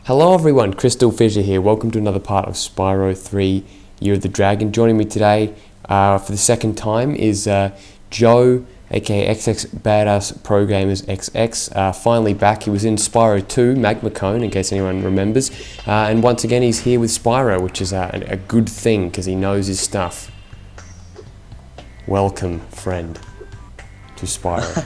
Hello everyone, CrystalFissure here. Welcome to another part of Spyro 3 Year of the Dragon. Joining me today for the second time is Joe, aka XX Badass Pro Gamers XX. Finally back. He was in Spyro 2, Magma Cone, in case anyone remembers. And once again he's here with Spyro, which is a good thing because he knows his stuff. Welcome, friend, to Spyro.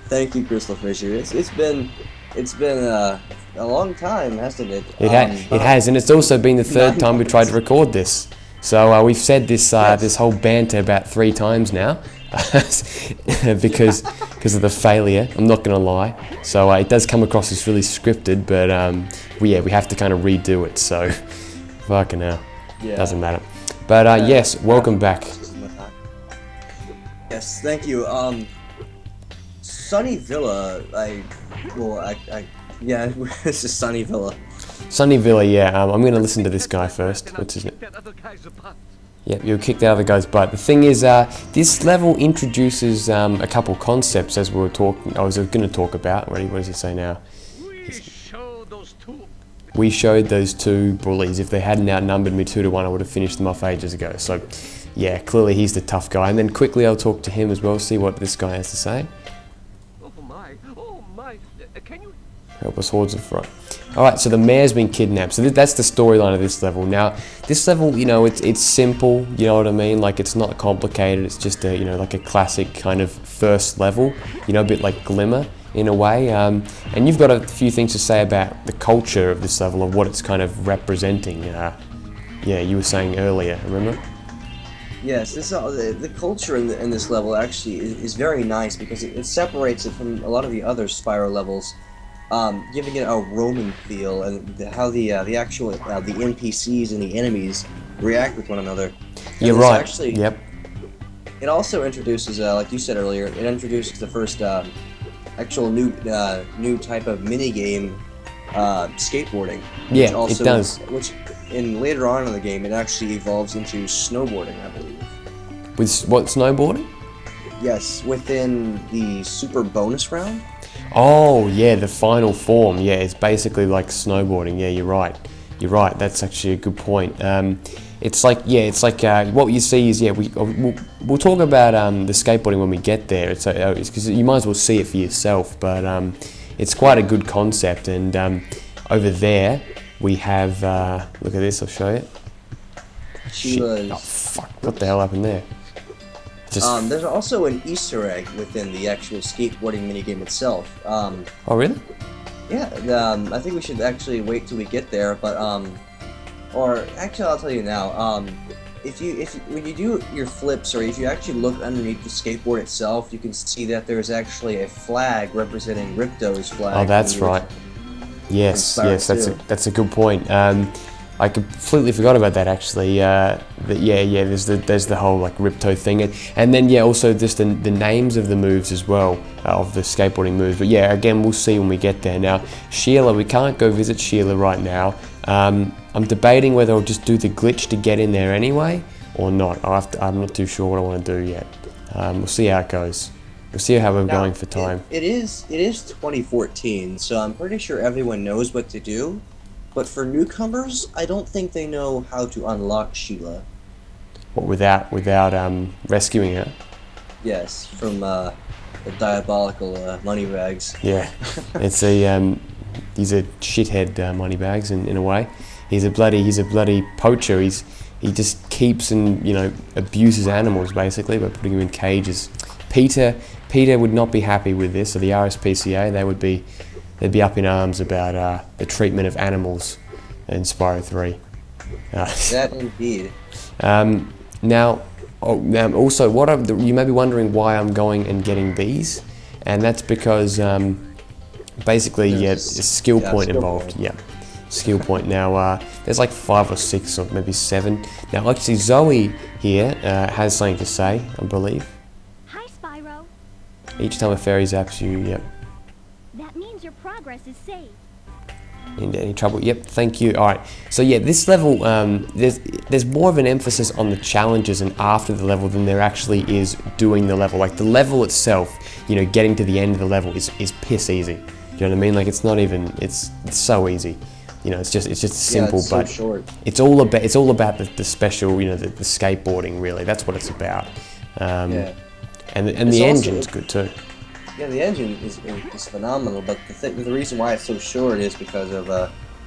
Thank you, CrystalFissure. It's been a long time, hasn't it? It has, and it's also been the third time we tried to record this. So we've said this this whole banter about 3 times now, because of the failure. I'm not gonna lie. So it does come across as really scripted, but we have to kind of redo it. So fucking hell, doesn't matter. But yes, welcome back. Yes, thank you. Sunny Villa, yeah, this is Sunny Villa. Sunny Villa, yeah. I'm going to listen to this guy first. What's his name? Yep, you'll kick the other guy's butt. The thing is, this level introduces a couple concepts, as we were talking. I was going to talk about. What does he say now? We showed those two bullies. If they hadn't outnumbered me 2 to 1, I would have finished them off ages ago. So, yeah, clearly he's the tough guy. And then quickly I'll talk to him as well, see what this guy has to say. Can you help us hordes of fright. Alright, so the mayor's been kidnapped. So that's the storyline of this level. Now, this level, you know, it's simple, you know what I mean? Like, it's not complicated. It's just a, you know, like a classic kind of first level, you know, a bit like Glimmer in a way. And you've got a few things to say about the culture of this level, of what it's kind of representing. Yeah, you were saying earlier, remember? Yes, the culture in this level actually is very nice because it separates it from a lot of the other Spyro levels, giving it a Roman feel, and how the actual the NPCs and the enemies react with one another. And You're right. Actually, yep. It also introduces, like you said earlier, it introduces the first actual new type of minigame, skateboarding. Yeah, it does. And later on in the game, it actually evolves into snowboarding, I believe. With what, snowboarding? Yes, within the super bonus round. Oh, yeah, the final form. Yeah, it's basically like snowboarding. Yeah, you're right. You're right. That's actually a good point. It's like, what you see is, we'll talk about the skateboarding when we get there. It's because you might as well see it for yourself. But it's quite a good concept. And over there, we have, look at this, I'll show you. Sheila's... Oh, fuck, what the hell happened there? There's also an Easter egg within the actual skateboarding minigame itself. Oh, really? Yeah, I think we should actually wait till we get there, but, or, actually I'll tell you now, when you do your flips, or if you actually look underneath the skateboard itself, you can see that there's actually a flag representing Ripto's flag. Oh, that's right. Yes, that's a good point. I completely forgot about that actually. There's the whole like Ripto thing, and then also just the names of the moves as well, of the skateboarding moves. But yeah, again, we'll see when we get there. Now, Sheila, we can't go visit Sheila right now. I'm debating whether I'll just do the glitch to get in there anyway, or not. I'm not too sure what I want to do yet. We'll see how it goes. We'll see how we're going for time. It is 2014, so I'm pretty sure everyone knows what to do. But for newcomers, I don't think they know how to unlock Sheila. What, without rescuing her? Yes, from the diabolical moneybags. Yeah, it's he's a shithead moneybags in a way. He's a bloody poacher. He just keeps and abuses animals basically by putting them in cages. Peter would not be happy with this, so the RSPCA, they'd be up in arms about the treatment of animals in Spyro 3. That indeed. Now, also, you may be wondering why I'm going and getting these, and that's because basically, there's a skill point involved. Yeah, skill point. Now, there's like 5 or 6 or maybe 7. Now, actually, Zoe here has something to say, I believe. Each time a fairy zaps you, yep. That means your progress is saved. In any trouble? Yep, thank you. Alright, so yeah, this level, there's more of an emphasis on the challenges and after the level than there actually is doing the level. Like, the level itself, getting to the end of the level is piss easy. you know what I mean? Like it's not even, it's so easy. You know, it's just simple, it's so but short. it's all about the special, you know, the skateboarding really. That's what it's about. And the engine's good too. Yeah, the engine is phenomenal, but the reason why it's so short is because of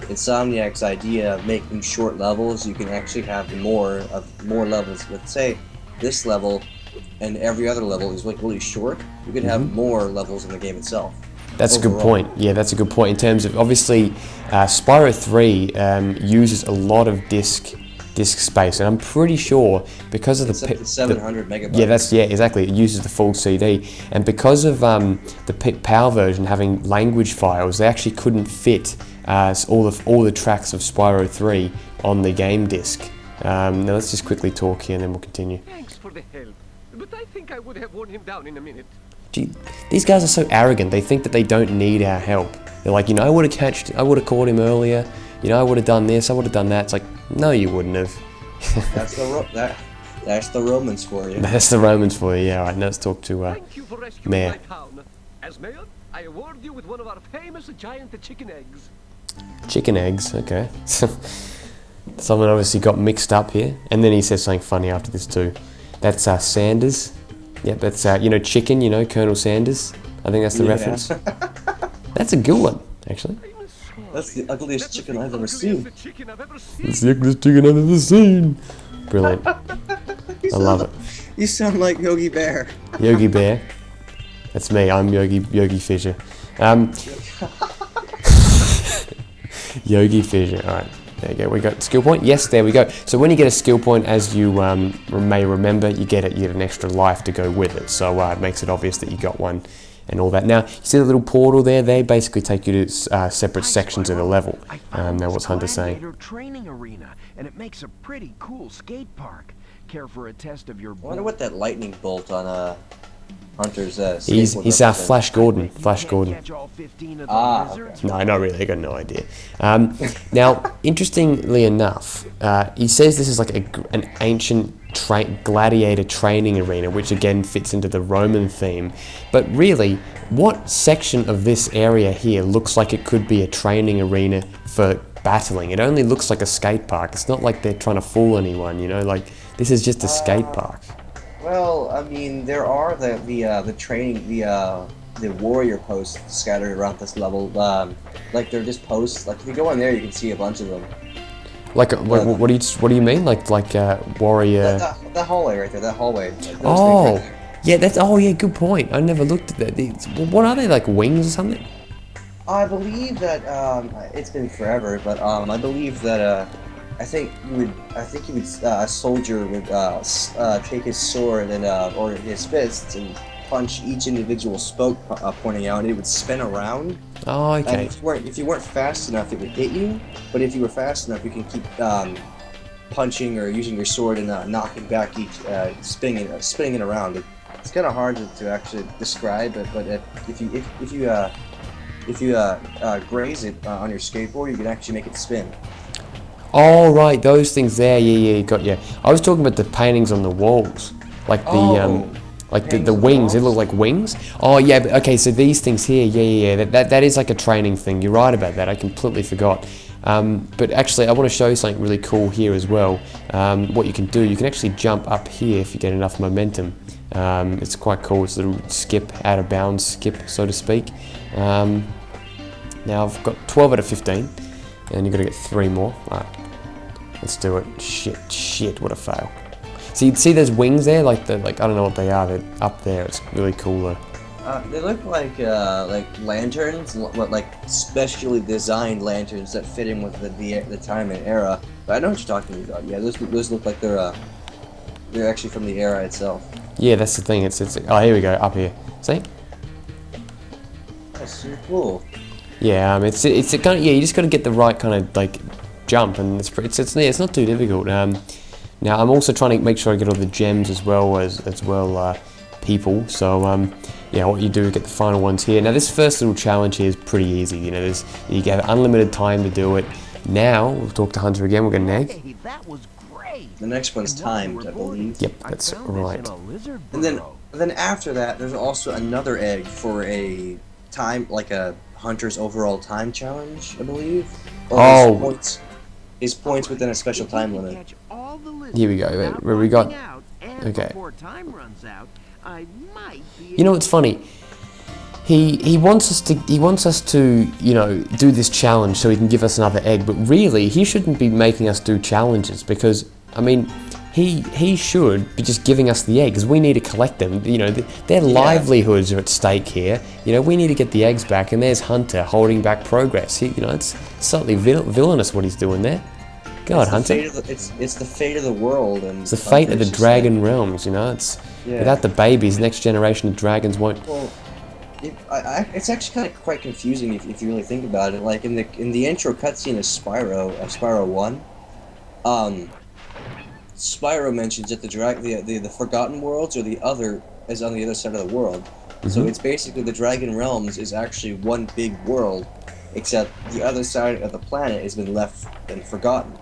Insomniac's idea of making short levels. You can actually have more levels. Let's say this level and every other level is like really short. You could have more levels in the game itself. That's a good point. Yeah, that's a good point. In terms of, obviously, Spyro 3 uses a lot of disk space, and I'm pretty sure because of the 700 megabytes. Yeah, exactly. It uses the full CD, and because of the PAL version having language files, they actually couldn't fit all the tracks of Spyro 3 on the game disc. Now let's just quickly talk here, and then we'll continue. Thanks for the help, but I think I would have worn him down in a minute. Gee, these guys are so arrogant. They think that they don't need our help. They're like, you know, I would have caught him earlier. You know, I would have done this. I would have done that. It's like, no, you wouldn't have. That's the Romans for you. That's the Romans for you. Yeah. All right. Now let's talk to Thank you for rescuing Mayor. my town. As mayor, I award you with one of our famous giant chicken eggs. Chicken eggs. Okay. Someone obviously got mixed up here, and then he says something funny after this too. That's Sanders. Yep, that's you know, chicken. You know, Colonel Sanders. I think that's the reference. That's a good one, actually. That's the ugliest chicken I've ever seen. It's the ugliest chicken I've ever seen. Brilliant. I love it. You sound like Yogi Bear. Yogi Bear. That's me. I'm Yogi Fissure. Yogi Fissure. All right. There you go. We got skill point. Yes, there we go. So when you get a skill point, as you may remember, you get an extra life to go with it. So it makes it obvious that you got one and all that. Now, you see the little portal there? They basically take you to separate sections of the level. Now, what's Hunter saying? Training arena, and it makes a pretty cool skate park. Care for a test of your I wonder what that lightning bolt on Hunter's He's Flash Gordon. Flash Gordon. Okay. No, not really. I got no idea. Now, interestingly enough, he says this is like an ancient gladiator training arena, which again fits into the Roman theme. But really, what section of this area here looks like it could be a training arena for battling? It only looks like a skate park. It's not like they're trying to fool anyone, you know? Like, this is just a skate park. Well, I mean, there are the training, the warrior posts scattered around this level. Like they're just posts. Like if you go in there, you can see a bunch of them. Like what do you mean? Like warrior? That hallway right there. That hallway. Like Oh, right yeah. Yeah. Good point. I never looked at that. What are they, like wings or something? I believe that it's been forever, but I believe that I think a soldier would take his sword and or his fists and punch each individual spoke pointing out, and it would spin around. Oh, okay. And if you weren't fast enough, it would hit you. But if you were fast enough, you can keep punching or using your sword and knocking back each spinning it around. It's kind of hard to actually describe it, but if you graze it on your skateboard, you can actually make it spin. Oh, right, those things there. Yeah, got you. I was talking about the paintings on the walls, like the wings. They look like wings. Oh, yeah. But, okay, so these things here. Yeah. That is like a training thing. You're right about that. I completely forgot. But actually, I want to show you something really cool here as well. What you can do, you can actually jump up here if you get enough momentum. It's quite cool. It's a little skip, out of bounds skip, so to speak. Now I've got 12 out of 15. And you've got to get 3 more. Alright, let's do it. Shit, what a fail. See those wings there? Like I don't know what they are. They're up there. It's really cool though. They look like lanterns, like specially designed lanterns that fit in with the time and era. But I know what you're talking about. Yeah, those look like they're actually from the era itself. Yeah, that's the thing. It's oh, here we go, up here. See? That's so cool. Yeah, it's kind of, yeah. You just got to get the right kind of like jump, and it's not too difficult. Now I'm also trying to make sure I get all the gems as well people. So yeah, what you do is get the final ones here. Now this first little challenge here is pretty easy. You know, you have unlimited time to do it. Now we'll talk to Hunter again. We'll get an egg. Hey, that was great. The next one's timed, I believe. Yep, that's right. And then after that, there's also another egg for a time, like a Hunter's overall time challenge, I believe. Or Oh. his points within a special time limit. Catch all the Here we go, without where we got- wiping out, and okay. before time runs out, I might be You know what's funny? He wants us to you know do this challenge so he can give us another egg, but really he shouldn't be making us do challenges because I mean he should be just giving us the eggs. We need to collect them. You know their livelihoods are at stake here. You know we need to get the eggs back, and there's Hunter holding back progress. You know it's slightly villainous what he's doing there. God, Hunter. It's the fate of the world, and it's the fate of the dragon realms. You know it's without the babies, next generation of dragons won't. Well, it's actually kind of quite confusing if you really think about it. Like in the intro cutscene of Spyro 1, Spyro mentions that the Forgotten Worlds are is on the other side of the world. So it's basically the Dragon Realms is actually one big world, except the other side of the planet has been left and forgotten.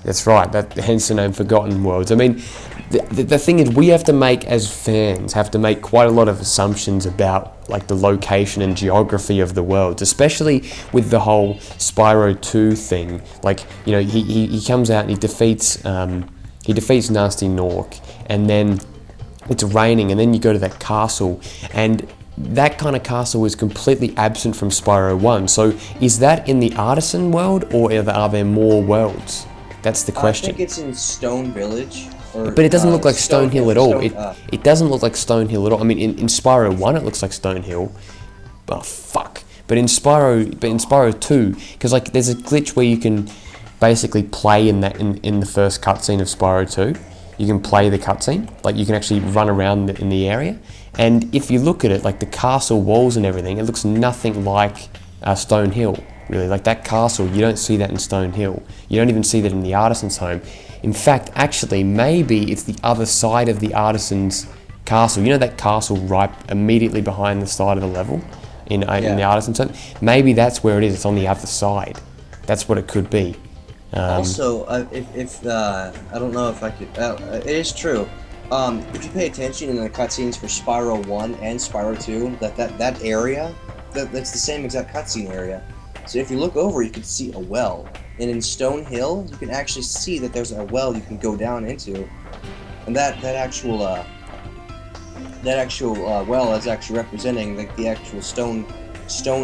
That's right. Hence the name Forgotten Worlds. I mean, the thing is, we have to make as fans quite a lot of assumptions about like the location and geography of the worlds, especially with the whole Spyro 2 thing. Like you know, he comes out and he defeats Nasty Nork, and then it's raining, and then you go to that castle, and that kind of castle is completely absent from Spyro 1. So is that in the Artisan world, or are there more worlds? That's the question. I think it's in Stone Village. But it doesn't look like Stone Hill at all. It doesn't look like Stone Hill at all. I mean, in Spyro 1 it looks like Stone Hill. Oh, fuck. But in Spyro 2, because like there's a glitch where you can basically play in the first cutscene of Spyro 2. You can play the cutscene. Like you can actually run around in the area. And if you look at it, like the castle walls and everything, it looks nothing like Stone Hill. Really, like that castle, you don't see that in Stone Hill. You don't even see that in the Artisan's home. In fact, actually, maybe it's the other side of the Artisan's castle. You know that castle right immediately behind the side of the level in the Artisan's home? Maybe that's where it is. It's on the other side. That's what it could be. Also, if I don't know if I could. It is true. If you pay attention in the cutscenes for Spyro 1 and Spyro 2, that area, that's the same exact cutscene area. So if you look over, you can see a well, and in Stone Hill, you can actually see that there's a well you can go down into, and that actual well is actually representing like the actual Stone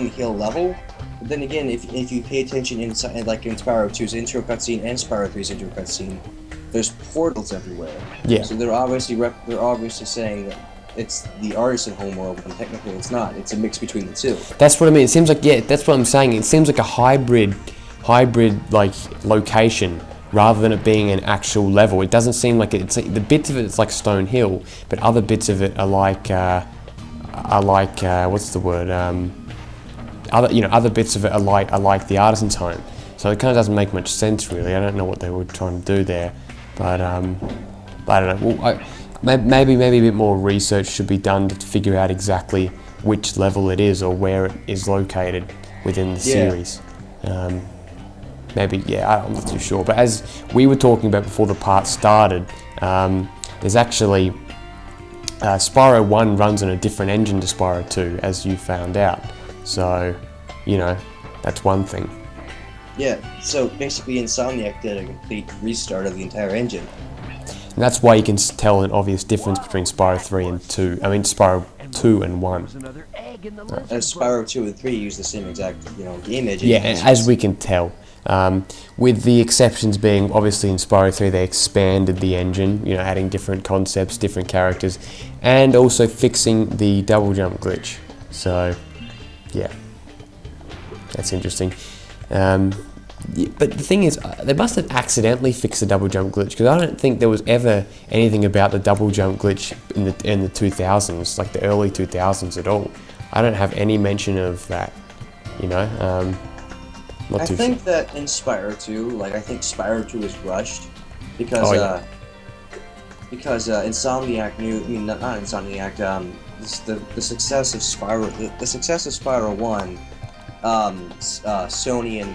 Hill level. But then again, if you pay attention inside, like in Spyro 2's intro cutscene and Spyro 3's intro cutscene, there's portals everywhere. Yeah. So they're obviously saying that it's the Artisan homeworld, when technically it's not. It's a mix between the two. That's what I mean. It seems like, yeah, that's what I'm saying. It seems like a hybrid like location rather than it being an actual level. It doesn't seem like it's the bits of it. It's like Stone Hill, but other bits of it are like what's the word? Other bits of it are like the Artisan's home. So it kind of doesn't make much sense, really. I don't know what they were trying to do there, but I don't know. Well, maybe a bit more research should be done to figure out exactly which level it is or where it is located within the series. Maybe, yeah, I'm not too sure. But as we were talking about before the part started, there's actually Spyro 1 runs on a different engine to Spyro 2, as you found out. So, you know, that's one thing. Yeah, so basically Insomniac did a complete restart of the entire engine. And that's why you can tell an obvious difference between Spyro 3 and 2. I mean, Spyro 2 and 1. As Spyro 2 and 3 use the same exact, game engine. Yeah, as we can tell. With the exceptions being, obviously in Spyro 3 they expanded the engine, adding different concepts, different characters, and also fixing the double jump glitch. So, yeah, that's interesting. But the thing is, they must have accidentally fixed the double jump glitch, because I don't think there was ever anything about the double jump glitch in the 2000s, like the early 2000s at all. I don't have any mention of that, Not too think sure. that in Spyro 2, I think Spyro 2 was rushed because Insomniac knew. Not Insomniac. The success of Spyro 1. Sony and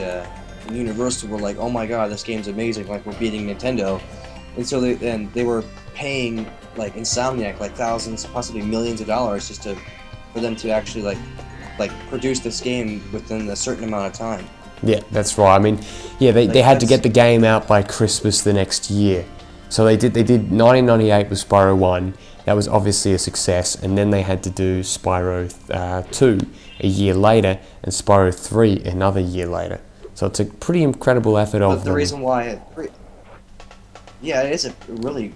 Universal were like, oh my god, this game's amazing, we're beating Nintendo, and so they were paying Insomniac thousands, possibly millions of dollars for them to actually like produce this game within a certain amount of time. Yeah, that's right. I mean, yeah, they had to get the game out by Christmas the next year. So they did 1998 with Spyro 1. That was obviously a success, and then they had to do Spyro 2 a year later, and Spyro 3 another year later. So it's a pretty incredible effort of them. But the reason why yeah, it is a really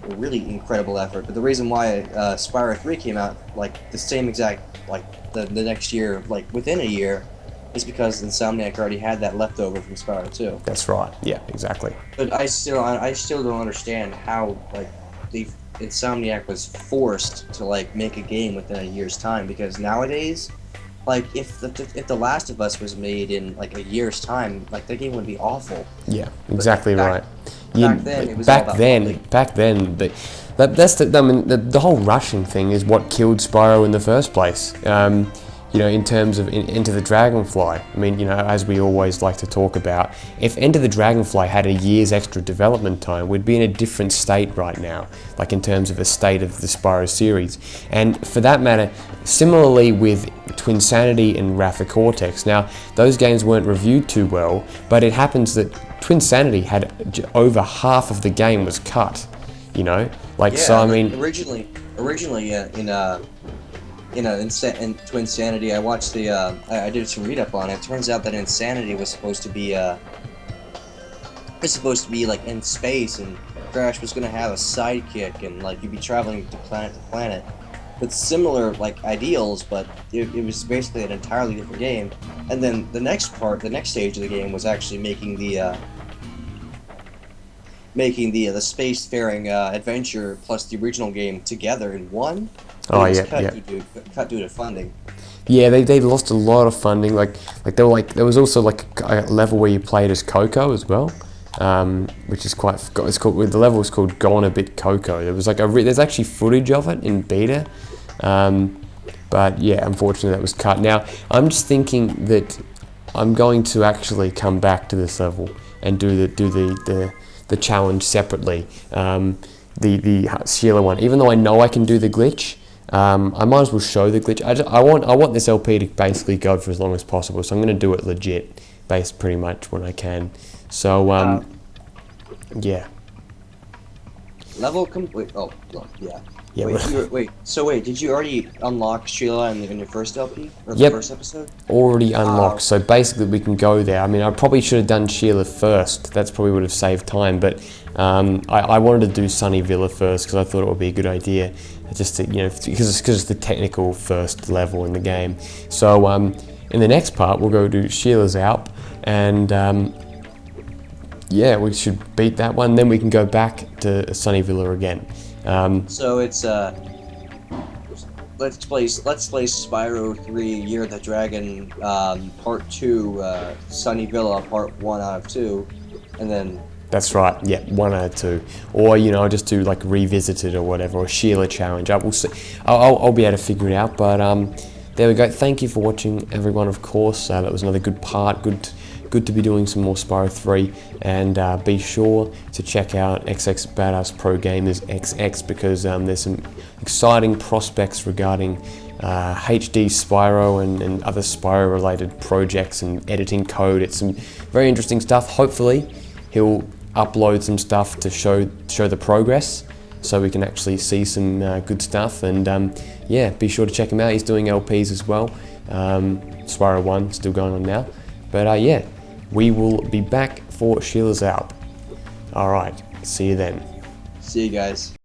incredible effort. But the reason why Spyro 3 came out like the same exact, like the next year, like within a year, is because Insomniac already had that leftover from Spyro 2. That's right. Yeah, exactly. But I still don't understand how like the Insomniac was forced to like make a game within a year's time, because nowadays, like if The Last of Us was made in like a year's time, like the game would be awful. Yeah, exactly right. Back then, it was all about funding. Back then, that's the whole rushing thing is what killed Spyro in the first place. You know, in terms of Enter the Dragonfly. I mean, you know, as we always like to talk about, if Enter the Dragonfly had a year's extra development time, we'd be in a different state right now, like in terms of the state of the Spyro series. And for that matter, similarly with Twinsanity and Wrath of Cortex. Now, those games weren't reviewed too well, but it happens that Twinsanity had over half of the game was cut, you know? Like, Yeah, so I mean... Originally, in Twinsanity, I watched the, I did some read up on it. It turns out that Insanity was supposed to be like in space, and Crash was gonna have a sidekick, and like you'd be traveling to planet with similar like ideals, but it was basically an entirely different game. And then the next stage of the game was actually making the spacefaring adventure plus the original game together in one. Oh It was yeah, cut due to funding. Yeah, they lost a lot of funding. Like there was also like a level where you played as Coco as well, which is the level was called Gone a Bit Coco. There was like there's actually footage of it in beta, but yeah, unfortunately that was cut. Now I'm just thinking that I'm going to actually come back to this level and do the challenge separately. The Sheila one, even though I know I can do the glitch. I might as well show the glitch. I want this LP to basically go for as long as possible, so I'm going to do it legit, based pretty much when I can. So yeah. Level complete. Oh, look, yeah. Yeah. Wait, did you already unlock Sheila in your first LP or the Yep. first episode? Already unlocked. So basically, we can go there. I mean, I probably should have done Sheila first. That's probably would have saved time, but I wanted to do Sunny Villa first because I thought it would be a good idea. Just to, you know, because it's the technical first level in the game. So in the next part, we'll go to Sheila's Alp, and yeah, we should beat that one. Then we can go back to Sunny Villa again. So it's let's play Spyro 3 Year of the Dragon Part 2 Sunny Villa Part 1 out of 2, and then. That's right, yeah, 1 out of 2. Or, you know, just do like Revisited or whatever, or Sheila Challenge. We'll see. I'll be able to figure it out, but there we go. Thank you for watching, everyone, of course. That was another good part. Good to be doing some more Spyro 3. And be sure to check out XX Badass Pro Gamers XX, because there's some exciting prospects regarding HD Spyro and other Spyro-related projects and editing code. It's some very interesting stuff. Hopefully, he'll upload some stuff to show the progress, so we can actually see some good stuff. And yeah, be sure to check him out. He's doing LPs as well. Spyro 1 still going on now, but yeah, we will be back for Sheila's Alp. All right, see you then. See you guys.